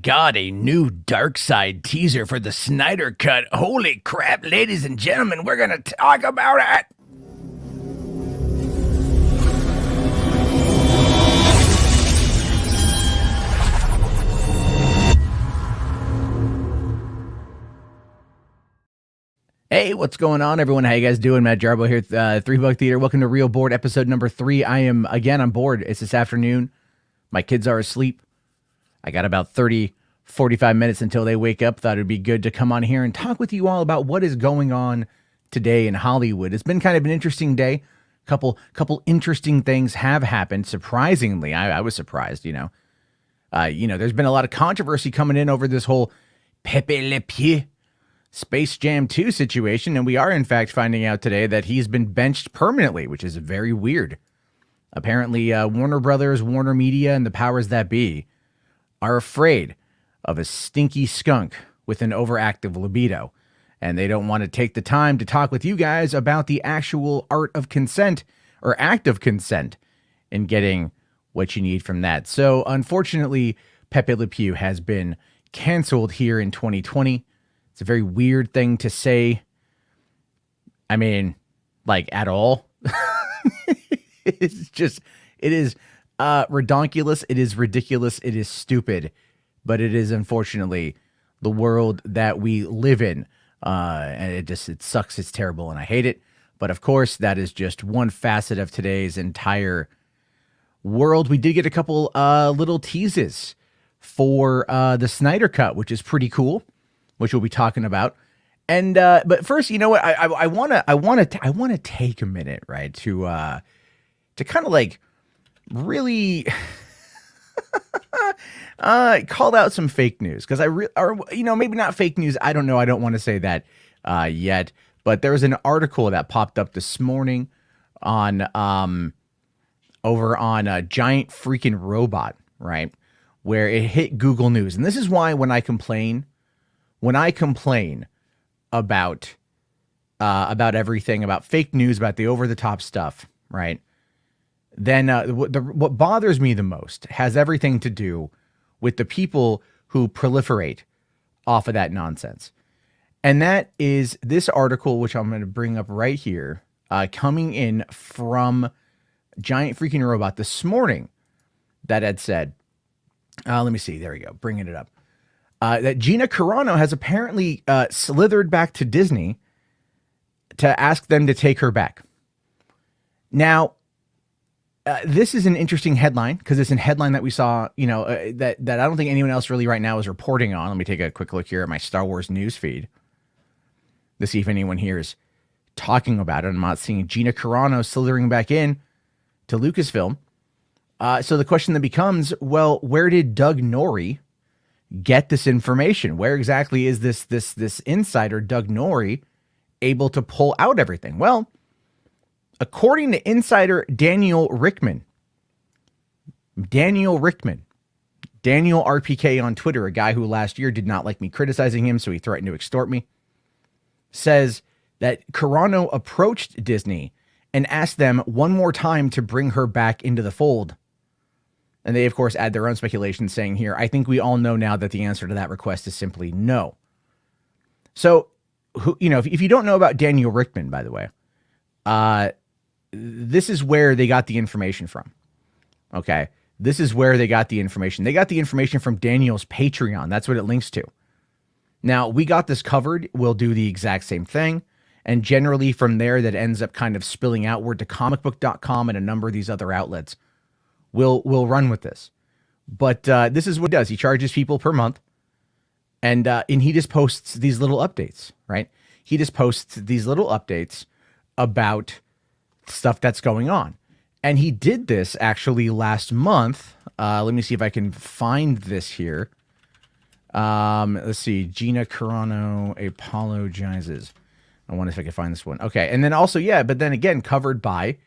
God, a new Darkseid teaser for the Snyder Cut. Holy crap, ladies and gentlemen, we're gonna talk about it. Hey, what's going on, everyone? How you guys doing? Matt Jarbo here at 3 Buck Theater. Welcome to Real Board, episode number 3. I am, again, on board. It's this afternoon. My kids are asleep. I got about 45 minutes until they wake up. Thought it'd be good to come on here and talk with you all about what is going on today in Hollywood. It's been kind of an interesting day. Couple interesting things have happened. Surprisingly, I was surprised, there's been a lot of controversy coming in over this whole Pepe Le Pew Space Jam 2 situation, and we are in fact finding out today that he's been benched permanently, which is very weird. Apparently, Warner Brothers, Warner Media, and the powers that be are afraid of a stinky skunk with an overactive libido, and they don't want to take the time to talk with you guys about the actual art of consent or act of consent and getting what you need from that. So, unfortunately, Pepe Le Pew has been canceled here in 2020. It's a very weird thing to say. I mean, like, at all. It is redonkulous. It is ridiculous. It is stupid, but it is unfortunately the world that we live in. And it sucks. It's terrible. And I hate it. But of course, that is just one facet of today's entire world. We did get a couple little teases for the Snyder Cut, which is pretty cool, which we'll be talking about. And but first, you know what? I want to take a minute, right, to kind of like really called out some fake news, because maybe not fake news. I don't know. I don't want to say that yet. But there was an article that popped up this morning on over on a giant freaking robot, right, where it hit Google News. And this is why when I complain about everything, about fake news, about the over the top stuff, right, then what bothers me the most has everything to do with the people who proliferate off of that nonsense. And that is this article, which I'm going to bring up right here, coming in from Giant Freaking Robot this morning, that had said, let me see, there we go, bringing it up, that Gina Carano has apparently slithered back to Disney to ask them to take her back. Now, this is an interesting headline, because it's a headline that we saw, that I don't think anyone else really right now is reporting on. Let me take a quick look here at my Star Wars news feed to see if anyone here is talking about it. I'm not seeing Gina Carano slithering back in to Lucasfilm. So the question that becomes, well, where did Doug Norrie get this information? Where exactly is this insider, Doug Norrie, able to pull out everything? Well, according to insider Daniel Rickman, Daniel RPK on Twitter, a guy who last year did not like me criticizing him, so he threatened to extort me, says that Carano approached Disney and asked them one more time to bring her back into the fold. And they, of course, add their own speculation, saying here, I think we all know now that the answer to that request is simply no. So, if you don't know about Daniel Rickman, by the way, this is where they got the information from. Okay. This is where they got the information. They got the information from Daniel's Patreon. That's what it links to. Now, we got this covered. We'll do the exact same thing. And generally from there, that ends up kind of spilling outward to comicbook.com and a number of these other outlets. We'll run with this. But this is what he does. He charges people per month. And he just posts these little updates, right? He just posts these little updates about stuff that's going on. And he did this actually last month. Let me see if I can find this here. Let's see. Gina Carano apologizes. I wonder if I can find this one. Okay. And then also, but then again, covered by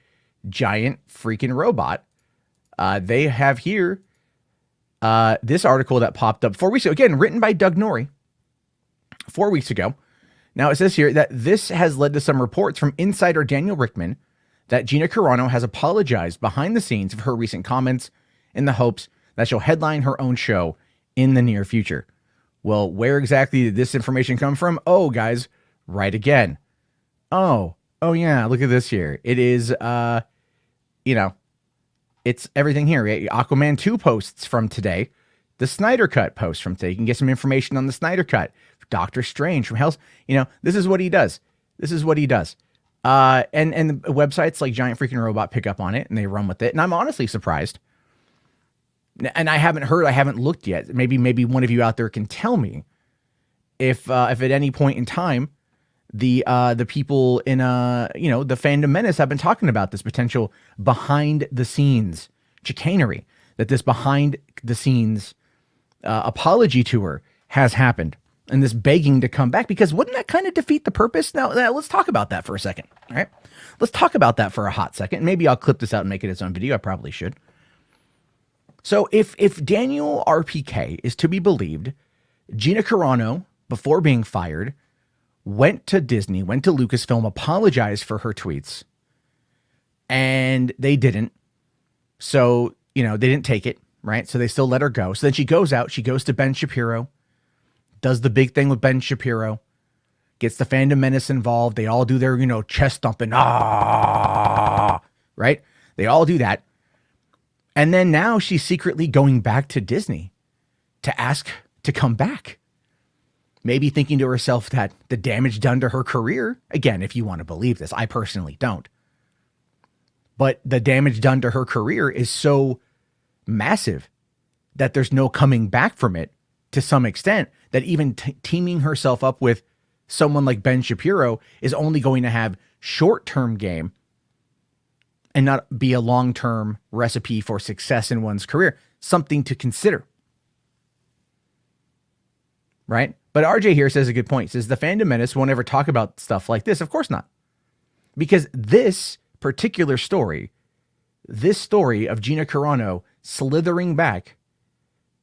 Giant Freaking Robot. They have here this article that popped up 4 weeks ago. Again, written by Doug Norrie 4 weeks ago. Now, it says here that this has led to some reports from insider Daniel Rickman that Gina Carano has apologized behind the scenes for her recent comments in the hopes that she'll headline her own show in the near future. Well, where exactly did this information come from? Oh, guys, right again. Oh yeah, look at this here. It is, it's everything here. Aquaman 2 posts from today. The Snyder Cut post from today. You can get some information on the Snyder Cut. Doctor Strange from Hell's, this is what he does. And the websites like Giant Freaking Robot pick up on it and they run with it. And I'm honestly surprised. And I haven't looked yet. Maybe one of you out there can tell me if at any point in time, the people in the Fandom Menace have been talking about this potential behind the scenes chicanery, that this behind the scenes apology tour has happened, and this begging to come back, because wouldn't that kind of defeat the purpose? Now let's talk about that for a second. All right, let's talk about that for a hot second. Maybe I'll clip this out and make it its own video. I probably should. So if Daniel RPK is to be believed, Gina Carano, before being fired, went to Disney, went to Lucasfilm, apologized for her tweets, and they didn't. So, they didn't take it, right? So they still let her go. So then she goes out, she goes to Ben Shapiro, does the big thing with Ben Shapiro, gets the Fandom Menace involved. They all do their, chest thumping, right? They all do that. And then now she's secretly going back to Disney to ask to come back. Maybe thinking to herself that the damage done to her career, again, if you want to believe this, I personally don't, but the damage done to her career is so massive that there's no coming back from it, to some extent, that even teaming herself up with someone like Ben Shapiro is only going to have short-term game and not be a long-term recipe for success in one's career. Something to consider. Right? But RJ here says a good point. He says the Fandom Menace won't ever talk about stuff like this. Of course not. Because this particular story, this story of Gina Carano slithering back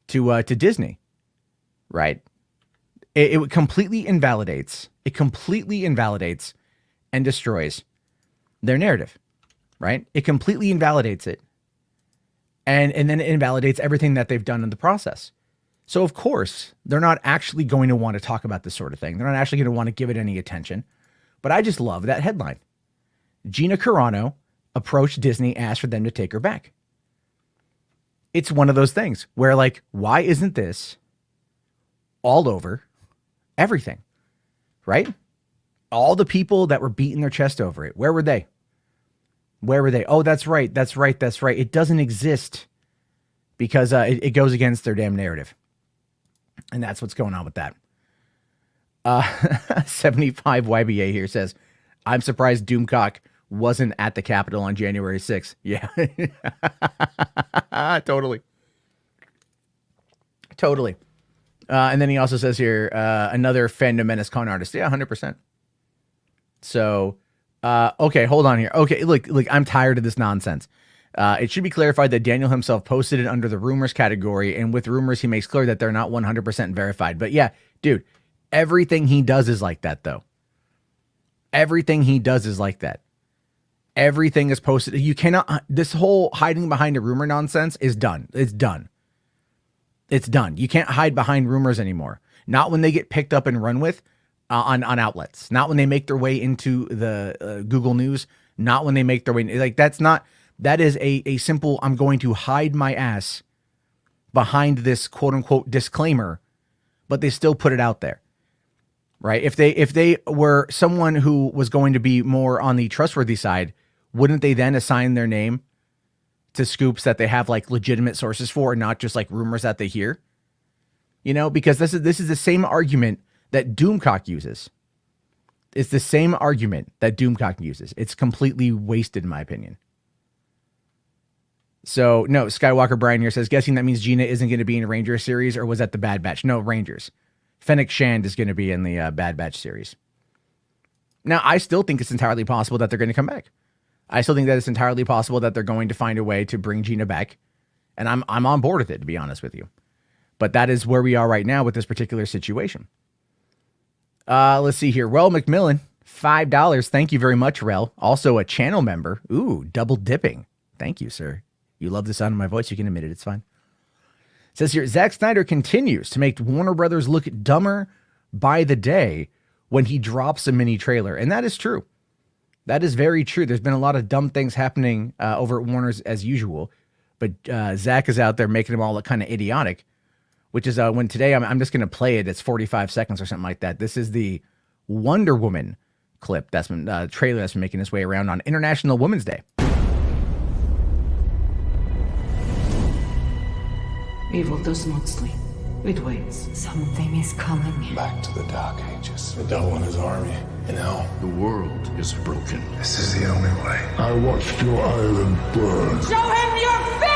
to Disney, right? It completely invalidates. It completely invalidates and destroys their narrative, right? It completely invalidates it. And then it invalidates everything that they've done in the process. So, of course, they're not actually going to want to talk about this sort of thing. They're not actually going to want to give it any attention. But I just love that headline. Gina Carano approached Disney, asked for them to take her back. It's one of those things where, like, why isn't this all over everything, right? All the people that were beating their chest over it, where were they? Where were they? Oh, that's right. It doesn't exist because it goes against their damn narrative. And that's what's going on with that. 75 YBA here says, I'm surprised Doomcock wasn't at the Capitol on January 6th. Yeah. Totally. And then he also says here, another Fandom Menace con artist. Yeah, 100%. So, okay, hold on here. Okay, look, I'm tired of this nonsense. It should be clarified that Daniel himself posted it under the rumors category, and with rumors, he makes clear that they're not 100% verified. But yeah, dude, everything he does is like that, though. Everything he does is like that. Everything is posted. You cannot, this whole hiding behind a rumor nonsense is done. It's done. It's done. You can't hide behind rumors anymore. Not when they get picked up and run with on outlets. Not when they make their way into the Google News. Not when they make their way, like that is a simple, I'm going to hide my ass behind this quote unquote disclaimer, but they still put it out there, right? If they were someone who was going to be more on the trustworthy side, wouldn't they then assign their name to scoops that they have like legitimate sources for and not just like rumors that they hear? Because this is the same argument that Doomcock uses. It's the same argument that Doomcock uses. It's completely wasted in my opinion. So, no, Skywalker Brian here says, guessing that means Gina isn't going to be in a Ranger series, or was that the Bad Batch? No, Rangers. Fennec Shand is going to be in the Bad Batch series. Now, I still think it's entirely possible that they're going to come back. I still think that it's entirely possible that they're going to find a way to bring Gina back. And I'm on board with it, to be honest with you. But that is where we are right now with this particular situation. Let's see here. Rel McMillan, $5. Thank you very much, Rel. Also a channel member. Ooh, double dipping. Thank you, sir. You love the sound of my voice. You can admit it. It's fine. says here, Zack Snyder continues to make Warner Brothers look dumber by the day when he drops a mini trailer. And that is true. That is very true. There's been a lot of dumb things happening over at Warner's as usual. But Zack is out there making them all look kind of idiotic, which is when today I'm just going to play it. It's 45 seconds or something like that. This is the Wonder Woman clip that's been trailer that's been making its way around on International Women's Day. Evil does not sleep. It waits. Something is coming. Back to the Dark Ages. The devil and his army. And now the world is broken. This is the only way. I watched your island burn. Show him your fear!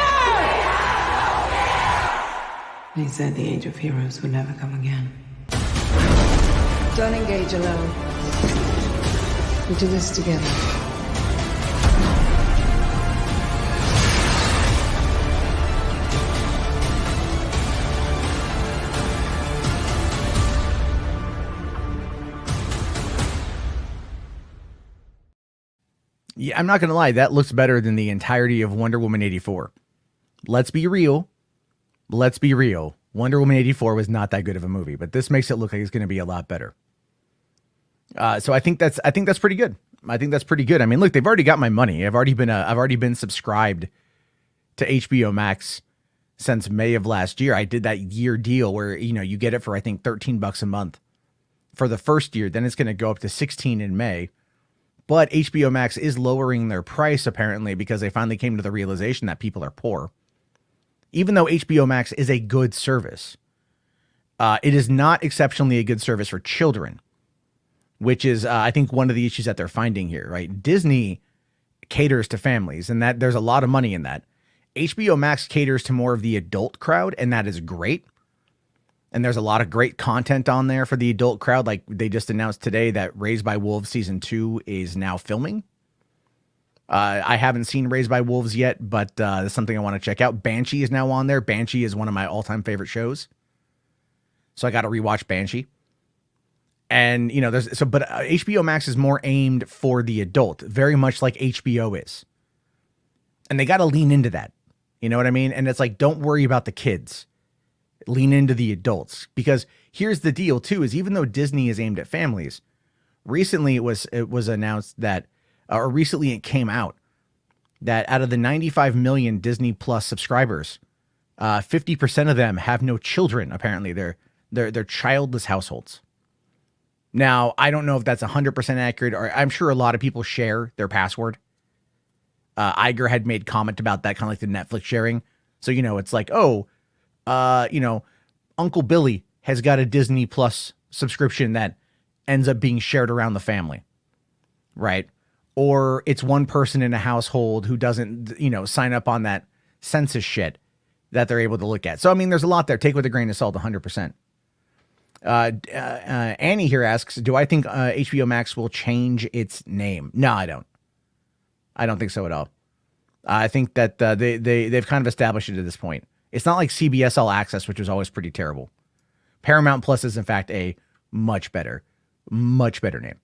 They said the age of heroes would never come again. Don't engage alone. We do this together. Yeah, I'm not going to lie. That looks better than the entirety of Wonder Woman 84. Let's be real. Wonder Woman 84 was not that good of a movie, but this makes it look like it's going to be a lot better. So I think that's pretty good. I mean, look, they've already got my money. I've already been subscribed to HBO Max since May of last year. I did that year deal where, you get it for, I think, $13 a month for the first year. Then it's going to go up to $16 in May. But HBO Max is lowering their price, apparently, because they finally came to the realization that people are poor. Even though HBO Max is a good service, it is not exceptionally a good service for children, which is, I think, one of the issues that they're finding here, right? Disney caters to families, and that there's a lot of money in that. HBO Max caters to more of the adult crowd, and that is great. And there's a lot of great content on there for the adult crowd. Like they just announced today that Raised by Wolves Season 2 is now filming. I haven't seen Raised by Wolves yet, but that's something I want to check out. Banshee is now on there. Banshee is one of my all-time favorite shows. So I got to rewatch Banshee. And, but HBO Max is more aimed for the adult, very much like HBO is. And they got to lean into that. You know what I mean? And it's like, don't worry about the kids. Lean into the adults, because here's the deal too, is even though Disney is aimed at families, recently it was announced that, or recently it came out that out of the 95 million Disney Plus subscribers, 50% of them have no children. Apparently they're childless households. Now, I don't know if that's 100% accurate, or I'm sure a lot of people share their password. Iger had made comment about that, kind of like the Netflix sharing. So, it's like, Uncle Billy has got a Disney Plus subscription that ends up being shared around the family, right? Or it's one person in a household who doesn't, sign up on that census shit that they're able to look at. So, I mean, there's a lot there. Take with a grain of salt, 100%. Annie here asks, do I think HBO Max will change its name? No, I don't. I don't think so at all. I think that they've kind of established it at this point. It's not like CBS All Access, which was always pretty terrible. Paramount Plus is, in fact, a much better name.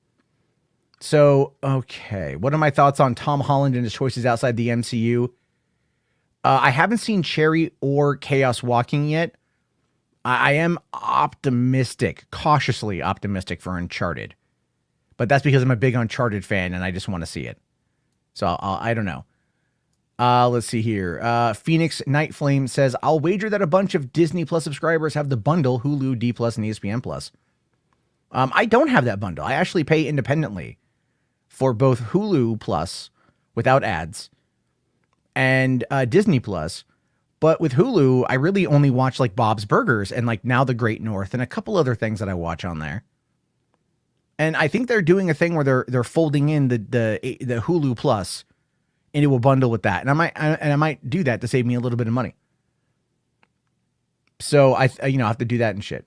So, okay. What are my thoughts on Tom Holland and his choices outside the MCU? I haven't seen Cherry or Chaos Walking yet. I am optimistic, cautiously optimistic for Uncharted. But that's because I'm a big Uncharted fan and I just want to see it. So, I don't know. Let's see here. Phoenix Night Flame says, I'll wager that a bunch of Disney Plus subscribers have the bundle Hulu, D Plus, and ESPN Plus. I don't have that bundle. I actually pay independently for both Hulu Plus without ads and Disney Plus. But with Hulu, I really only watch like Bob's Burgers and like Now the Great North and a couple other things that I watch on there. And I think they're doing a thing where they're folding in the Hulu Plus into a bundle with that. And I might do that to save me a little bit of money. So I have to do that and shit.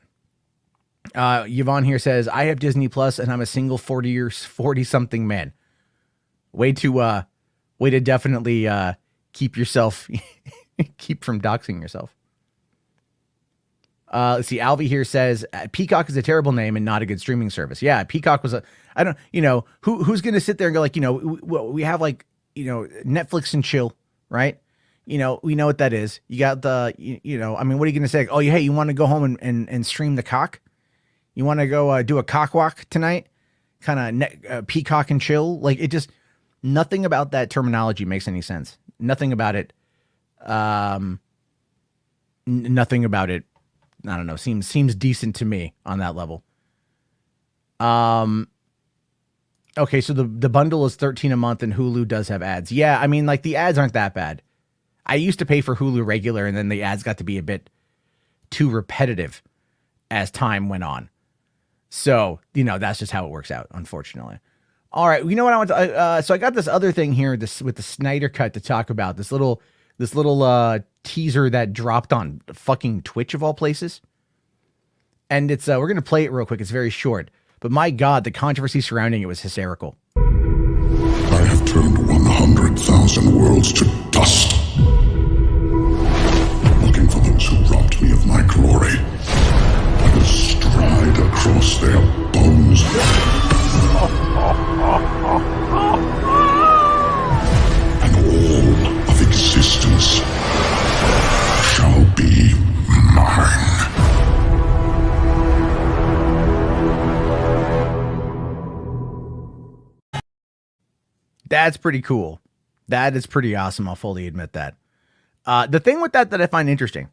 Yvonne here says, I have Disney Plus and I'm a single 40 something man. Way to definitely keep from doxing yourself. Let's see. Alvi here says Peacock is a terrible name and not a good streaming service. Yeah. Peacock was who's going to sit there and go like, we have like, Netflix and chill, right? we know what that is. You got the, I mean, what are you going to say? Oh, hey, you want to go home and stream the cock? You want to go do a cock walk tonight? Kind of peacock and chill? Like, it just, nothing about that terminology makes any sense. Nothing about it. Nothing about it, I don't know, seems decent to me on that level. Okay, so the bundle is $13 a month and Hulu does have ads. Yeah, I mean, like, the ads aren't that bad. I used to pay for Hulu regular, and then the ads got to be a bit too repetitive as time went on. So, that's just how it works out, unfortunately. All right, you know what I want to, so I got this other thing here, with the Snyder Cut to talk about, this little teaser that dropped on fucking Twitch of all places. And it's, we're going to play it real quick. It's very short, but my God, the controversy surrounding it was hysterical. I have turned 100,000 worlds to dust, looking for those who robbed me of my glory. I will stride across their bones. And all of existence shall be mine. That's pretty cool. That is pretty awesome. I'll fully admit that. The thing with that I find interesting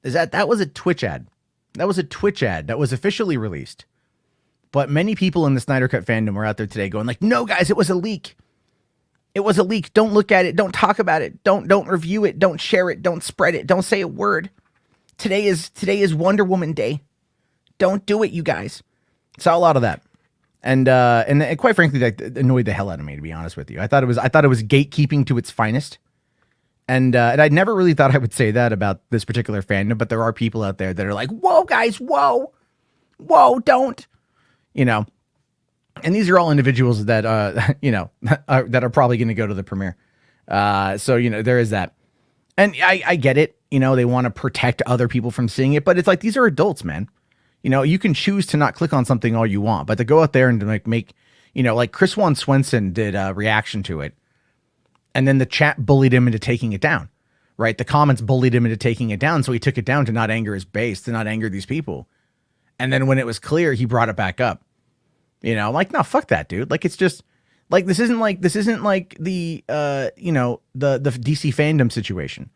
is that was a Twitch ad. That was a Twitch ad that was officially released. But many people in the Snyder Cut fandom were out there today going like, no, guys, it was a leak. It was a leak. Don't look at it. Don't talk about it. Don't review it. Don't share it. Don't spread it. Don't say a word. Today is Wonder Woman Day. Don't do it, you guys. Saw a lot of that. And quite frankly, that annoyed the hell out of me, to be honest with you. I thought it was gatekeeping to its finest. And I never really thought I would say that about this particular fandom, but there are people out there that are like, whoa, guys, whoa, don't, and these are all individuals that, that are probably going to go to the premiere. So, there is that. And I get it. They want to protect other people from seeing it, but it's like, these are adults, man. You can choose to not click on something all you want, but to go out there and to make, like Chris Juan Swenson did a reaction to it. And then the chat bullied him into taking it down, right? The comments bullied him into taking it down. So he took it down to not anger his base, to not anger these people. And then when it was clear, he brought it back up. I'm like, no, fuck that, dude. Like, it's just like, this isn't like the, the DC fandom situation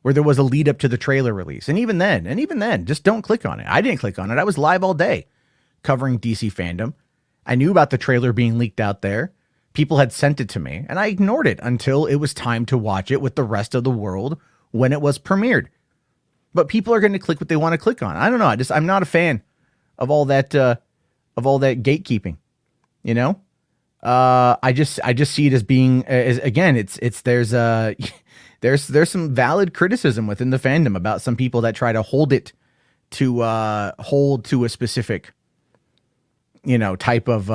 where there was a lead up to the trailer release. And even then, just don't click on it. I didn't click on it. I was live all day covering DC fandom. I knew about the trailer being leaked out there. People had sent it to me, and I ignored it until it was time to watch it with the rest of the world when it was premiered. But people are going to click what they want to click on. I don't know. I'm not a fan of all that gatekeeping. I just see it as being, there's some valid criticism within the fandom about some people that try to hold to a specific, type of,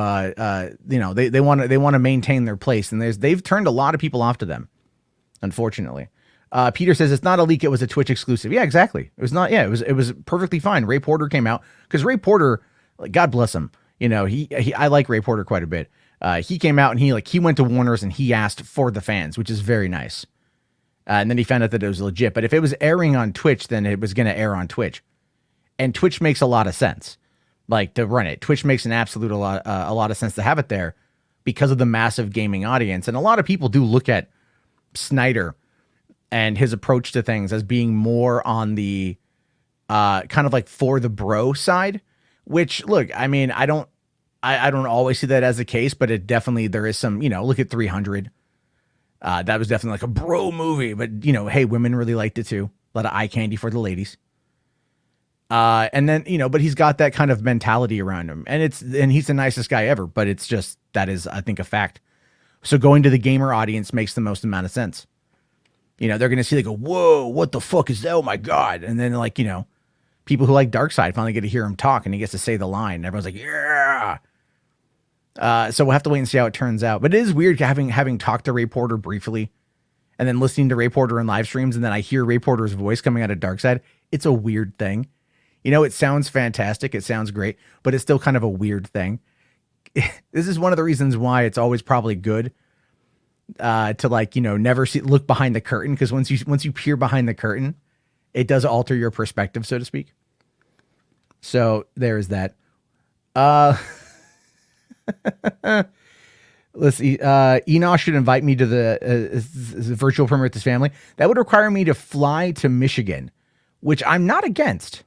they want to maintain their place, and they've turned a lot of people off to them, unfortunately. Peter says it's not a leak. It was a Twitch exclusive. Yeah, exactly. It was not. Yeah, it was perfectly fine. Ray Porter came out because Ray Porter, God bless him. I like Ray Porter quite a bit. He came out and he went to Warner's and he asked for the fans, which is very nice. And then he found out that it was legit. But if it was airing on Twitch, then it was going to air on Twitch, and Twitch makes a lot of sense. Like, to run it, Twitch makes an absolute a lot of sense to have it there because of the massive gaming audience. And a lot of people do look at Snyder and his approach to things as being more on the kind of like for the bro side, which, look, I mean, I don't always see that as the case, but there is some, look at 300. That was definitely like a bro movie, but hey, women really liked it too. A lot of eye candy for the ladies. And then, but he's got that kind of mentality around him, and he's the nicest guy ever, but it's just, that is, I think, a fact. So going to the gamer audience makes the most amount of sense. They're going to see, like, whoa, what the fuck is that? Oh my God. And then, like, people who like Darkseid finally get to hear him talk, and he gets to say the line, and everyone's like, yeah. So we'll have to wait and see how it turns out. But it is weird having talked to Ray Porter briefly and then listening to Ray Porter in live streams, and then I hear Ray Porter's voice coming out of Darkseid. It's a weird thing. It sounds fantastic. It sounds great, but it's still kind of a weird thing. This is one of the reasons why it's always probably good to like, never look behind the curtain. Cause once you peer behind the curtain, it does alter your perspective, so to speak. So there's that. Let's see. Enosh should invite me to the virtual premiere with his family. That would require me to fly to Michigan, which I'm not against.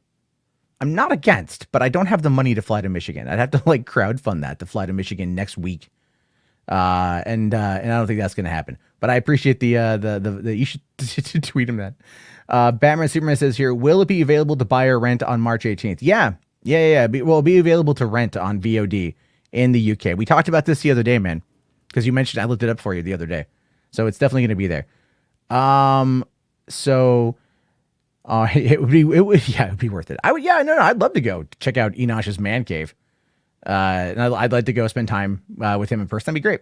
But I don't have the money to fly to Michigan. I'd have to like crowdfund that to fly to Michigan next week. And I don't think that's going to happen, but I appreciate the you should tweet him that. Batman Superman says here, will it be available to buy or rent on March 18th? Yeah. It'll be available to rent on VOD in the UK. We talked about this the other day, man, because you mentioned, I looked it up for you the other day. So it's definitely going to be there. It would be worth it. I'd love to go check out Enosh's man cave. And I'd like to go spend time with him in person. That'd be great.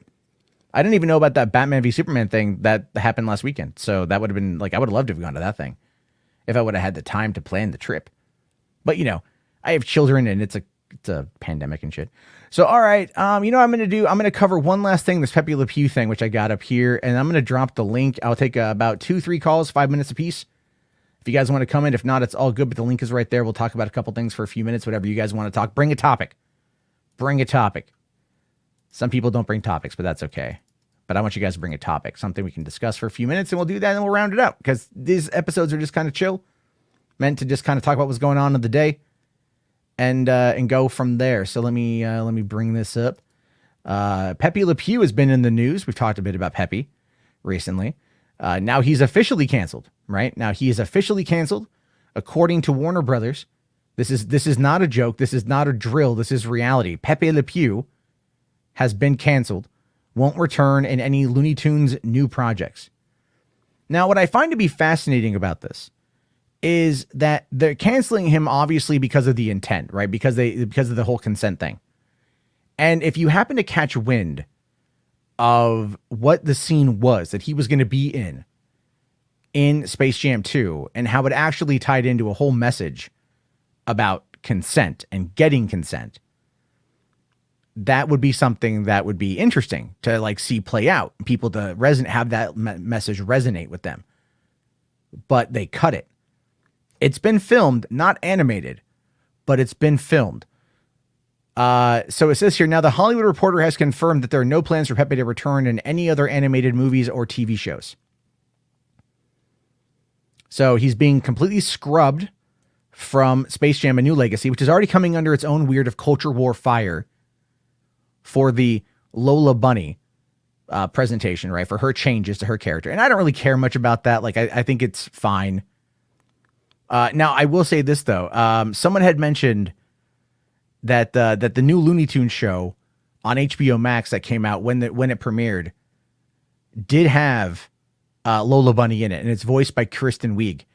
I didn't even know about that Batman v Superman thing that happened last weekend. So that would have been like, I would have loved to have gone to that thing if I would have had the time to plan the trip. But I have children and it's a pandemic and shit. So, all right. I'm going to cover one last thing, this Pepe Le Pew thing, which I got up here, and I'm going to drop the link. I'll take about 2-3 calls, 5 minutes apiece. If you guys want to come in, if not, it's all good, but the link is right there. We'll talk about a couple things for a few minutes, whatever you guys want to talk. Bring a topic. Some people don't bring topics, but that's okay. But I want you guys to bring a topic, something we can discuss for a few minutes, and we'll do that and we'll round it out because these episodes are just kind of chill, meant to just kind of talk about what's going on in the day and go from there. So let me bring this up. Pepe Le Pew has been in the news. We've talked a bit about Pepe recently. Now he's officially canceled, right? Now he is officially canceled according to Warner Brothers. This is not a joke. This is not a drill. This is reality. Pepe Le Pew has been canceled, won't return in any Looney Tunes new projects. Now, what I find to be fascinating about this is that they're canceling him obviously because of the intent, right? Because of the whole consent thing. And if you happen to catch wind of what the scene was that he was going to be in Space Jam 2 and how it actually tied into a whole message about consent and getting consent, that would be something that would be interesting to like see play out, people to have that message resonate with them. But they cut it. It's been filmed, not animated, but it's been filmed. So it says here, now the Hollywood Reporter has confirmed that there are no plans for Pepe to return in any other animated movies or TV shows. So he's being completely scrubbed from Space Jam: A New Legacy, which is already coming under its own weird of culture war fire for the Lola Bunny presentation, right? For her changes to her character. And I don't really care much about that. Like, I think it's fine. Now, I will say this, though. Someone had mentioned that the new Looney Tunes show on HBO Max that came out when it premiered did have Lola Bunny in it, and it's voiced by Kristen Wiig.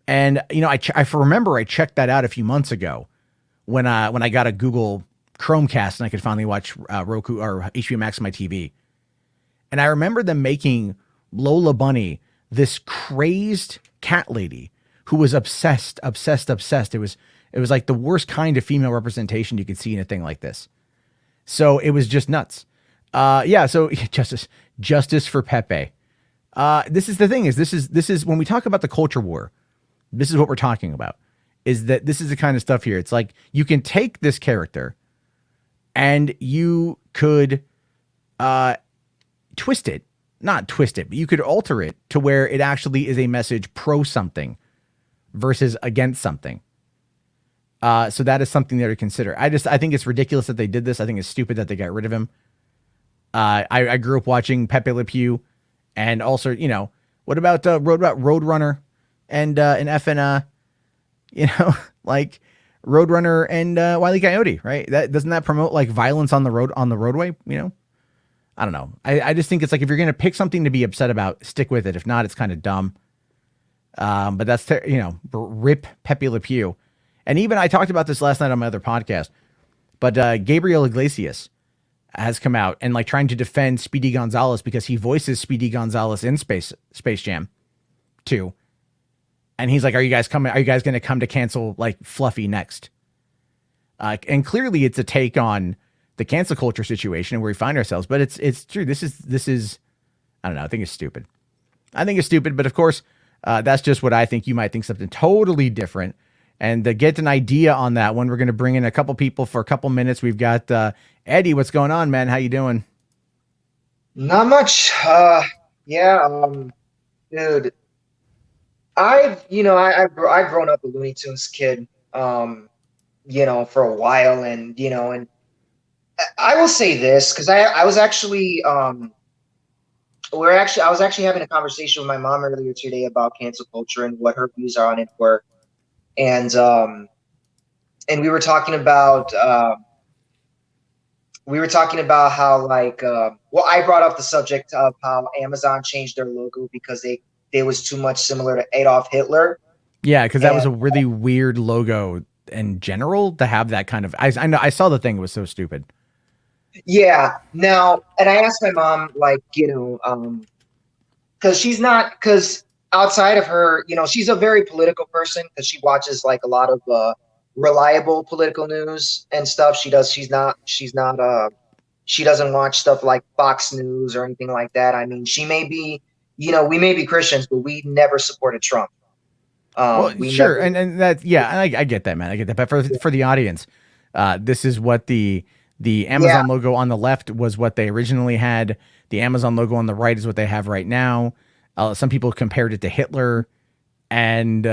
And I remember I checked that out a few months ago when I got a Google Chromecast and I could finally watch Roku or HBO Max on my TV. And I remember them making Lola Bunny this crazed cat lady who was obsessed. It was like the worst kind of female representation you could see in a thing like this. So it was just nuts. So justice for Pepe. This is the thing this is when we talk about the culture war, this is what we're talking about, is that this is the kind of stuff here. It's like you can take this character and you could not twist it, but you could alter it to where it actually is a message pro something versus against something. So that is something there to consider. I think it's ridiculous that they did this. I think it's stupid that they got rid of him. I grew up watching Pepe Le Pew, and also, what about Roadrunner and FNA, like Roadrunner and Wile E. Coyote, right? Doesn't that promote like violence on the roadway? I don't know. I just think it's like, if you're going to pick something to be upset about, stick with it. If not, it's kind of dumb. But that's, rip Pepe Le Pew. And even I talked about this last night on my other podcast, but Gabriel Iglesias has come out and like trying to defend Speedy Gonzalez because he voices Speedy Gonzalez in Space Jam 2. And he's like, are you guys going to come to cancel like Fluffy next? And clearly it's a take on the cancel culture situation and where we find ourselves, but it's true. This is I don't know. I think it's stupid. But of course, that's just what I think. You might think something totally different. And to get an idea on that one, we're going to bring in a couple people for a couple minutes. We've got Eddie. What's going on, man? How you doing? Not much. Dude, I've grown up a Looney Tunes kid, for a while, and I will say this because I was actually I was actually having a conversation with my mom earlier today about cancel culture and what her views are on it were, and we were talking about how I brought up the subject of how Amazon changed their logo because they was too much similar to Adolf Hitler. Yeah, because that was a really weird logo in general to have that kind of. I know I saw the thing. It was so stupid. Yeah. Now, and I asked my mom, because outside of her, she's a very political person because she watches like a lot of reliable political news and stuff. She doesn't watch stuff like Fox News or anything like that. I mean, she may be, we may be Christians, but we never supported Trump. Well, sure. And that, yeah, I get that, man. I get that. But for the audience, this is what the Amazon logo on the left was what they originally had. The Amazon logo on the right is what they have right now. Some people compared it to Hitler, and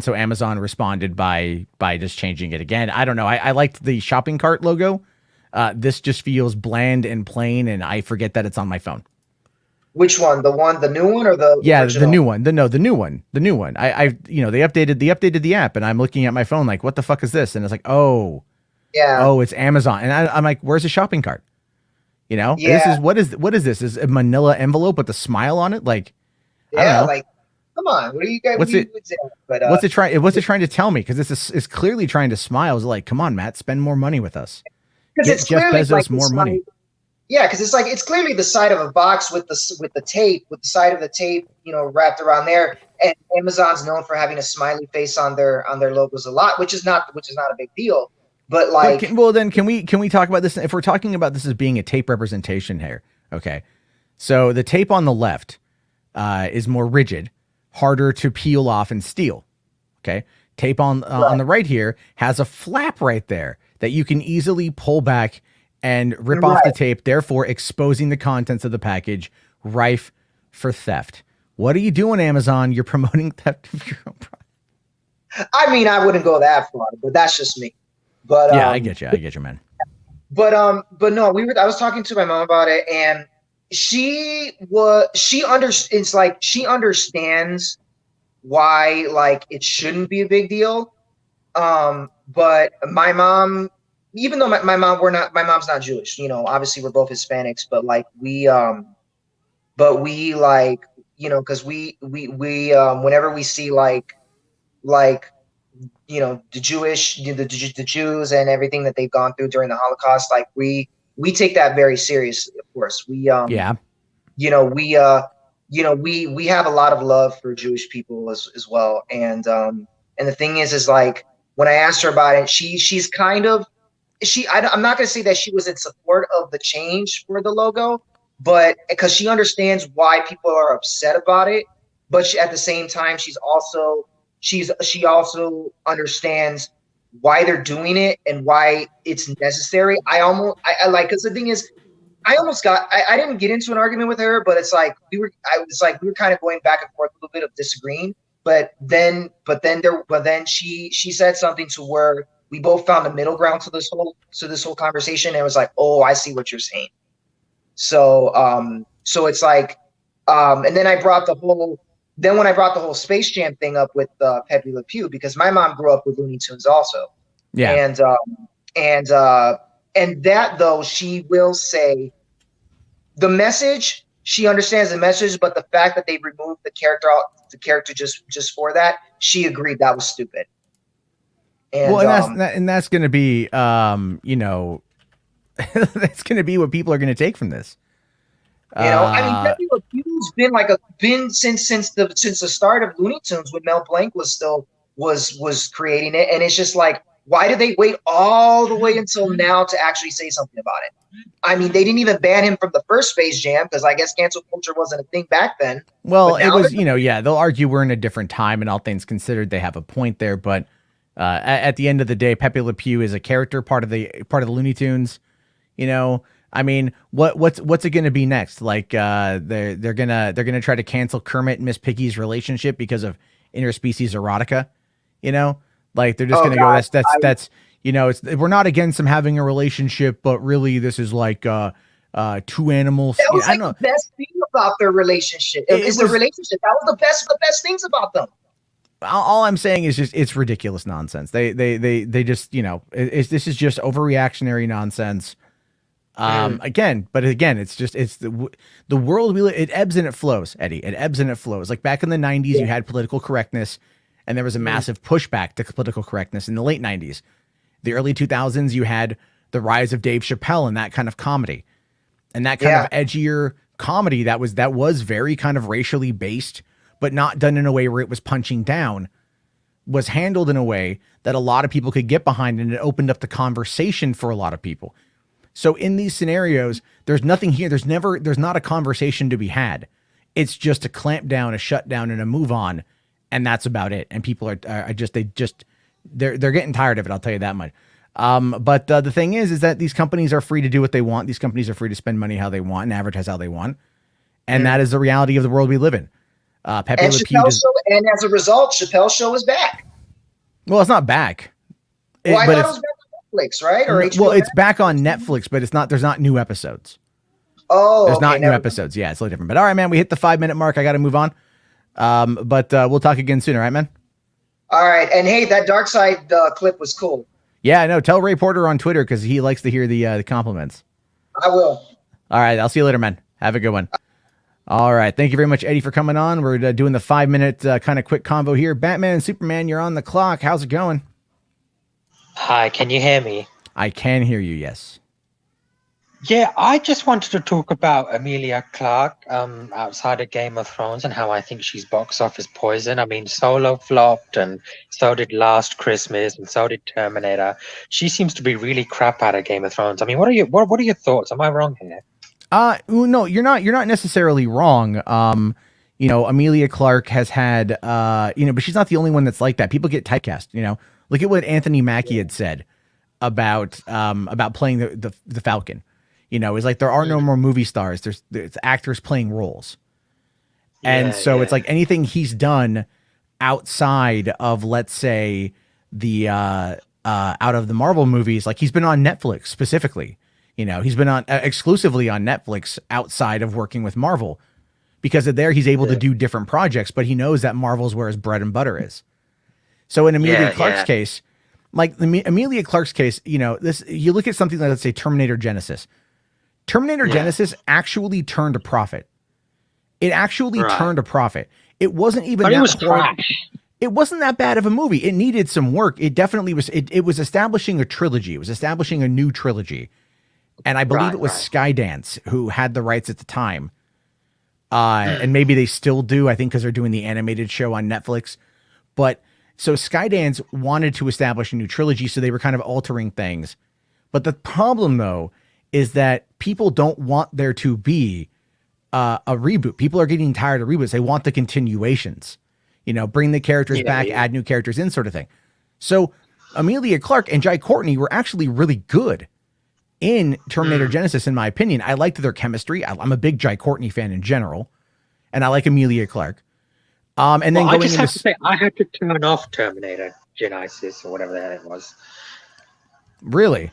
so Amazon responded by just changing it again. I don't know. I liked the shopping cart logo. This just feels bland and plain, and I forget that it's on my phone. Which one? The new one, or the original? The new one. The new one. They updated the app, and I'm looking at my phone like, what the fuck is this? And it's like, oh, it's Amazon, and I'm like, where's the shopping cart? This is what is this? Is a Manila envelope with a smile on it? Like, I don't know. Like, come on, what are you guys? What's it trying to tell me? Because it's clearly trying to smile. It's like, come on, Matt, spend more money with us. Get Jeff Bezos more money. Yeah, because it's clearly the side of a box with the side of the tape, wrapped around there. And Amazon's known for having a smiley face on their logos a lot, which is not a big deal. But can we talk about this? If we're talking about this as being a tape representation here, okay. So the tape on the left is more rigid, harder to peel off and steal. Okay. Tape on the right here has a flap right there that you can easily pull back and rip off the tape, therefore exposing the contents of the package, rife for theft. What are you doing, Amazon? You're promoting theft of your own product. I mean, I wouldn't go that far, but that's just me. But yeah, I get you, man. But no, I was talking to my mom about it, and she understands why like it shouldn't be a big deal. But my mom, even though my mom's not Jewish, obviously we're both Hispanics, but like because we whenever we see like the Jews and everything that they've gone through during the Holocaust, like we take that very seriously. Of course, we have a lot of love for Jewish people as well. And the thing is like when I asked her about it, she's kind of I'm not going to say that she was in support of the change for the logo, but because she understands why people are upset about it, but at the same time she also understands why they're doing it and why it's necessary. Because the thing is, I didn't get into an argument with her, but it's like we were kind of going back and forth, a little bit of disagreeing. But then she said something to where we both found a middle ground to this whole conversation. And it was like, oh, I see what you're saying. So it's like, and then when I brought the whole Space Jam thing up with Pepe Le Pew, because my mom grew up with Looney Tunes also. Yeah. And that, though, she will say the message, she understands the message, but the fact that they removed the character just for that, she agreed that was stupid. And that's going to be, that's going to be what people are going to take from this. I mean, Pepe Le Pew's been since the start of Looney Tunes when Mel Blanc was creating it, and it's just like Why did they wait all the way until now to actually say something about it? I mean, they didn't even ban him from the first Space Jam because I guess cancel culture wasn't a thing back then. Well, it was, they'll argue we're in a different time, and all things considered, they have a point there. But at the end of the day, Pepe Le Pew is a character, part of the Looney Tunes. I mean, what's it going to be next? Like they're gonna try to cancel Kermit and Miss Piggy's relationship because of interspecies erotica. Like they're just gonna go. That's we're not against them having a relationship, but really this is like two animals. That was the best thing about their relationship. It's the relationship. That was the best things about them. All I'm saying is just it's ridiculous nonsense. They just this is just overreactionary nonsense. Again, it's the world we live. It ebbs and it flows, Eddie. It ebbs and it flows. Like back in the 90s, you had political correctness, and there was a massive pushback to political correctness in the late 90s. The early 2000s, you had the rise of Dave Chappelle and that kind of comedy, and that kind of edgier comedy that was very kind of racially based, but not done in a way where it was punching down, was handled in a way that a lot of people could get behind, and it opened up the conversation for a lot of people. So in these scenarios, there's nothing here. There's not a conversation to be had. It's just a clamp down, a shutdown, and a move on, and that's about it. And people they're getting tired of it. I'll tell you that much. But the thing is that these companies are free to do what they want. These companies are free to spend money how they want and advertise how they want, and that is the reality of the world we live in. Pepe Le Pew and as a result, Chappelle's show is back. Well, it's not back. I thought it was back on Netflix, right? Or HBO well, it's back on Netflix, but it's not. There's not new episodes. Oh, there's not new episodes. Yeah, it's a little different. But all right, man, we hit the 5-minute mark. I got to move on. But we'll talk again soon. All right, man. All right, and hey, that Darkseid clip was cool. Yeah, no, tell Ray Porter on Twitter because he likes to hear the compliments. I will. All right, I'll see you later, man. Have a good one. All right, thank you very much, Eddie, for coming on. We're doing the 5-minute kind of quick convo here. Batman and Superman, you're on the clock. How's it going? Hi, can you hear me? I can hear you, yes. Yeah, I just wanted to talk about Emilia Clarke outside of Game of Thrones and how I think she's box office poison. I mean, Solo flopped, and so did Last Christmas, and so did Terminator. She seems to be really crap out of Game of Thrones. I mean, what are your thoughts? Am I wrong here? No, you're not. You're not necessarily wrong. Emilia Clarke has had, but she's not the only one that's like that. People get typecast. Look at what Anthony Mackie had said about playing the Falcon. It's like there are no more movie stars. There's actors playing roles. And so it's like anything he's done outside of, let's say, the out of the Marvel movies, like he's been on Netflix specifically. He's been on exclusively on Netflix outside of working with Marvel, because of there he's able to do different projects, but he knows that Marvel's where his bread and butter is. So in Emilia Clarke's case, Emilia Clarke's case, you look at something like, let's say, Terminator Genesis. Genesis actually turned a profit. It actually turned a profit. It wasn't even that trash. It wasn't that bad of a movie. It needed some work. It definitely was. It was establishing a trilogy. It was establishing a new trilogy. And I believe it was Skydance who had the rights at the time. And maybe they still do, I think, because they're doing the animated show on Netflix. But so Skydance wanted to establish a new trilogy, so they were kind of altering things. But the problem, though, is that people don't want there to be a reboot. People are getting tired of reboots. They want the continuations. Bring the characters back, add new characters in, sort of thing. So Emilia Clarke and Jai Courtney were actually really good in Terminator Genesis, in my opinion. I liked their chemistry. I'm a big Jai Courtney fan in general, and I like Emilia Clarke. And then I just have to say, I had to turn off Terminator Genesis or whatever the hell it was. Really?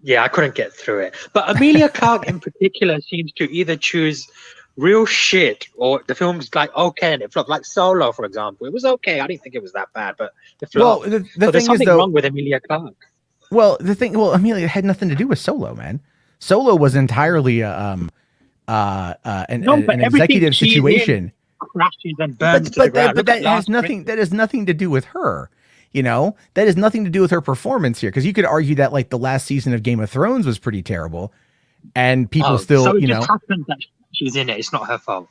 Yeah, I couldn't get through it. But Emilia Clarke in particular seems to either choose real shit or the film's like okay and it flopped. Like Solo, for example. It was okay. I didn't think it was that bad, but it flopped. Well, so there's something wrong with Emilia Clarke. Well, Emilia had nothing to do with Solo, man. Solo was entirely an executive situation. Crashes and burns to the ground. But that has nothing. That has nothing to do with her. That has nothing to do with her performance here. Because you could argue that like the last season of Game of Thrones was pretty terrible, and people still, so it just happens that she's in it. It's not her fault.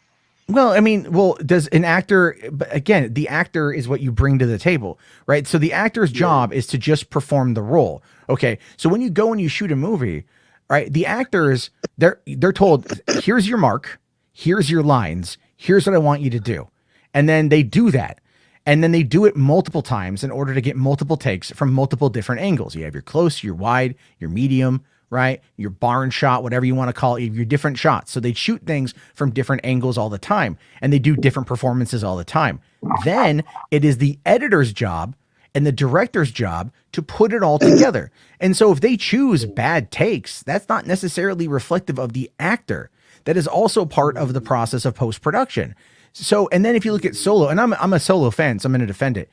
Well, I mean, does an actor, but again, the actor is what you bring to the table, right? So the actor's job is to just perform the role. Okay. So when you go and you shoot a movie, right, the actors, they're told, here's your mark, here's your lines, here's what I want you to do. And then they do that. And then they do it multiple times in order to get multiple takes from multiple different angles. You have your close, your wide, your medium, right? Your barn shot, whatever you want to call it, your different shots. So they shoot things from different angles all the time, and they do different performances all the time. Then it is the editor's job and the director's job to put it all together. And so if they choose bad takes, that's not necessarily reflective of the actor. That is also part of the process of post-production. So, and then if you look at Solo, and I'm a Solo fan, so I'm going to defend it.